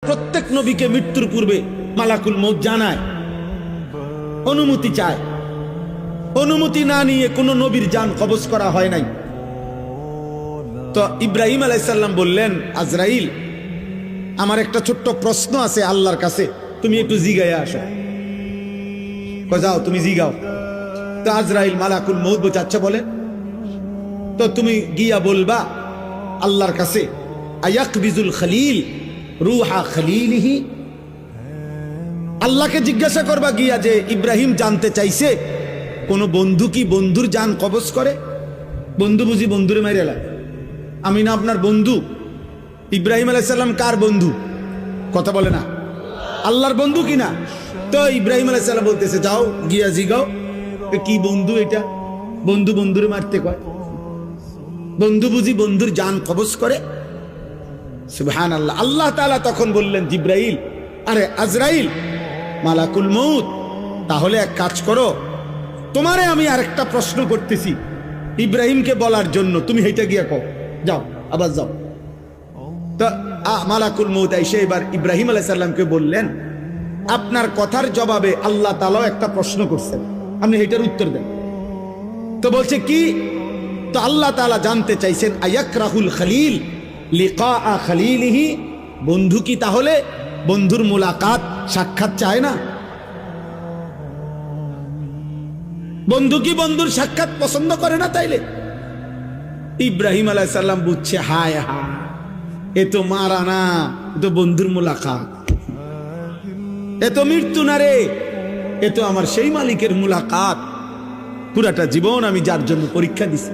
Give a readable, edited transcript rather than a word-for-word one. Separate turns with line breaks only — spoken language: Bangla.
প্রত্যেক নবীকে মৃত্যুর পূর্বে মালাকুল মউত জানায়, অনুমতি চায়। অনুমতি না নিয়ে কোনো নবীর জান কবজ করা হয় নাই। তো ইব্রাহিম আলাইহিস সালাম বললেন, আজরাইল, আমার একটা ছোট্ট প্রশ্ন আছে আল্লাহর কাছে, তুমি একটু জিগাইয়া আসো। যাও তুমি জিগাও। তো আজরাইল মালাকুল মউত বলছে, আচ্ছা বলেন। তো তুমি গিয়া বলবা আল্লাহর কাছে, আয়াকবিজুল খলিল রুহা খলিলিহি। আল্লাহকে জিজ্ঞাসা করবা গিয়া যে ইব্রাহিম জানতে চাইছে কোন বন্ধু কি বন্ধুর জান কবজ করে? বন্ধু বুঝি বন্ধুরে মাইরে এলা? আমি না আপনার বন্ধু? ইব্রাহিম আলাইহিস সালাম কার বন্ধু? কথা বলে না, আল্লাহর বন্ধু কিনা? তো ইব্রাহিম আলাইহিস সালাম বলতেছে, যাও গিয়া জিগাও কি বন্ধু এটা? বন্ধু বন্ধুরে মারতে কয়? বন্ধু বুঝি বন্ধুর জান কবজ করে? সুবহানাল্লাহ। আল্লাহ তাআলা তখন বললেন, জিব্রাইল, আরে আজরাইল, মালাকুল মউত, তাহলে এক কাজ করো, তোমারে আমি আরেকটা প্রশ্ন করতেছি ইব্রাহিমকে বলার জন্য, তুমি হেইটা গিয়া কও, যাও আবার যাও। তো মালাকুল মউত এসে এবার ইব্রাহিম আলাইহিস সালামকে বললেন, আপনার কথার জবাবে আল্লাহ তাআলা একটা প্রশ্ন করছেন, আপনি হেইটার উত্তর দেন। তো বলছে কি? তো আল্লাহ তাআলা জানতে চাইছেন, আয়াকরাহুল খলিল লিকা খলিলিহি, বন্ধু কি তাহলে বন্ধুর মুলাকাত সাক্ষাৎ চায় না? বন্ধু কি বন্ধুর সাক্ষাৎ পছন্দ করে না? তাইলে ইব্রাহিম আলাইহিস সালাম বুঝছে, হায় হায়, এ তো মারা না, এ তো বন্ধুর মুলাকাত, এ তো মৃত্যু না রে, এ তো আমার সেই মালিকের মুলাকাত, পুরাটা জীবন আমি যার জন্য পরীক্ষা দিছি।